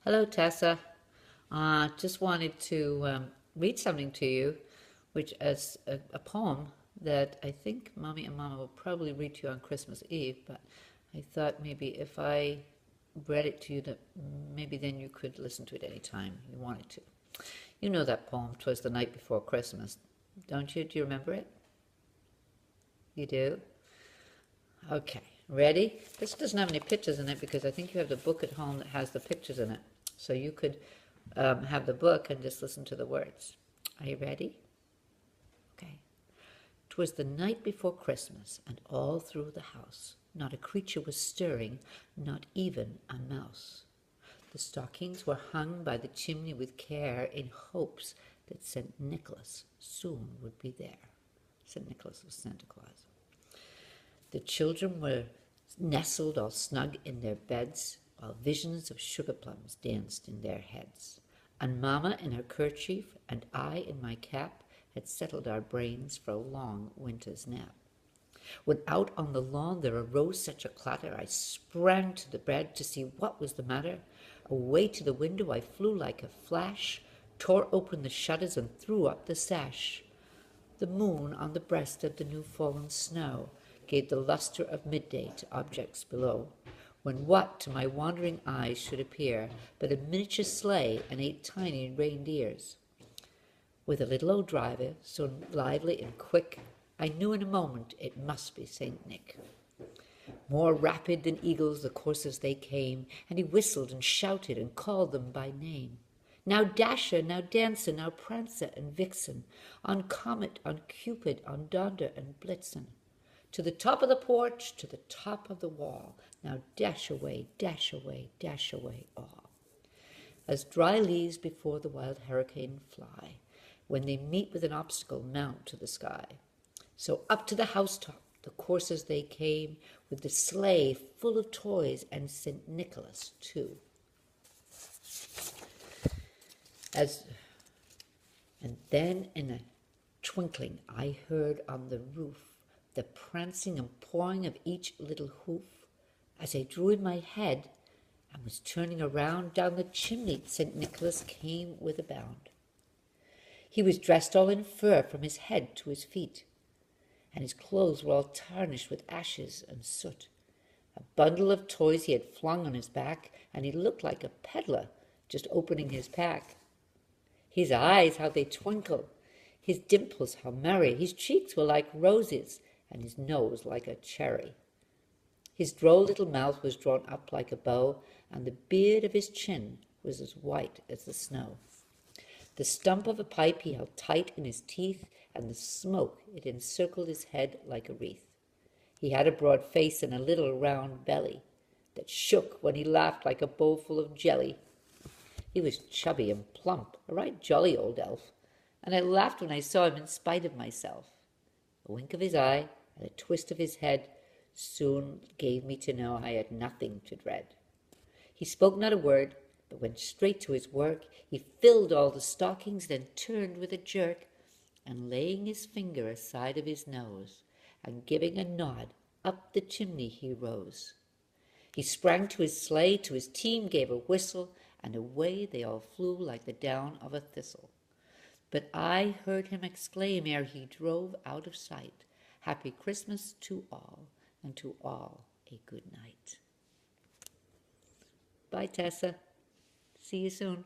Hello, Tessa. Just wanted to read something to you, which is a poem that I think Mommy and Mama will probably read to you on Christmas Eve, but I thought maybe if I read it to you, that maybe then you could listen to it any time you wanted to. You know that poem, "'Twas the Night Before Christmas," don't you? Do you remember it? You do? Okay, ready? This doesn't have any pictures in it because I think you have the book at home that has the pictures in it. So you could have the book and just listen to the words. Are you ready? Okay. "'Twas the night before Christmas, and all through the house not a creature was stirring, not even a mouse. The stockings were hung by the chimney with care in hopes that St. Nicholas soon would be there." St. Nicholas was Santa Claus. The children were nestled all snug in their beds, while visions of sugar plums danced in their heads. And Mamma in her kerchief, and I in my cap, had settled our brains for a long winter's nap. When out on the lawn there arose such a clatter, I sprang to the bed to see what was the matter. Away to the window I flew like a flash, tore open the shutters and threw up the sash. The moon on the breast of the new-fallen snow gave the lustre of midday to objects below, when what to my wandering eyes should appear but a miniature sleigh and 8 tiny reindeers. With a little old driver, so lively and quick, I knew in a moment it must be Saint Nick. More rapid than eagles the coursers they came, and he whistled and shouted and called them by name. Now Dasher, now Dancer, now Prancer and Vixen, on Comet, on Cupid, on Donder and Blitzen. To the top of the porch, to the top of the wall, now dash away, dash away, dash away all. As dry leaves before the wild hurricane fly, when they meet with an obstacle mount to the sky. So up to the housetop the coursers they came, with the sleigh full of toys and St. Nicholas too. And then in a twinkling I heard on the roof the prancing and pawing of each little hoof. As I drew in my head and was turning around, down the chimney St. Nicholas came with a bound. He was dressed all in fur from his head to his feet, and his clothes were all tarnished with ashes and soot. A bundle of toys he had flung on his back, and he looked like a peddler just opening his pack. His eyes, how they twinkled, his dimples, how merry, his cheeks were like roses, and his nose like a cherry. His droll little mouth was drawn up like a bow, and the beard of his chin was as white as the snow. The stump of a pipe he held tight in his teeth, and the smoke it encircled his head like a wreath. He had a broad face and a little round belly that shook when he laughed like a bowlful of jelly. He was chubby and plump, a right jolly old elf, and I laughed when I saw him in spite of myself. A wink of his eye and a twist of his head soon gave me to know I had nothing to dread. He spoke not a word, but went straight to his work. He filled all the stockings, then turned with a jerk, and laying his finger aside of his nose, and giving a nod, up the chimney he rose. He sprang to his sleigh, to his team gave a whistle, and away they all flew like the down of a thistle. But I heard him exclaim ere he drove out of sight, "Happy Christmas to all, and to all a good night." Bye, Tessa. See you soon.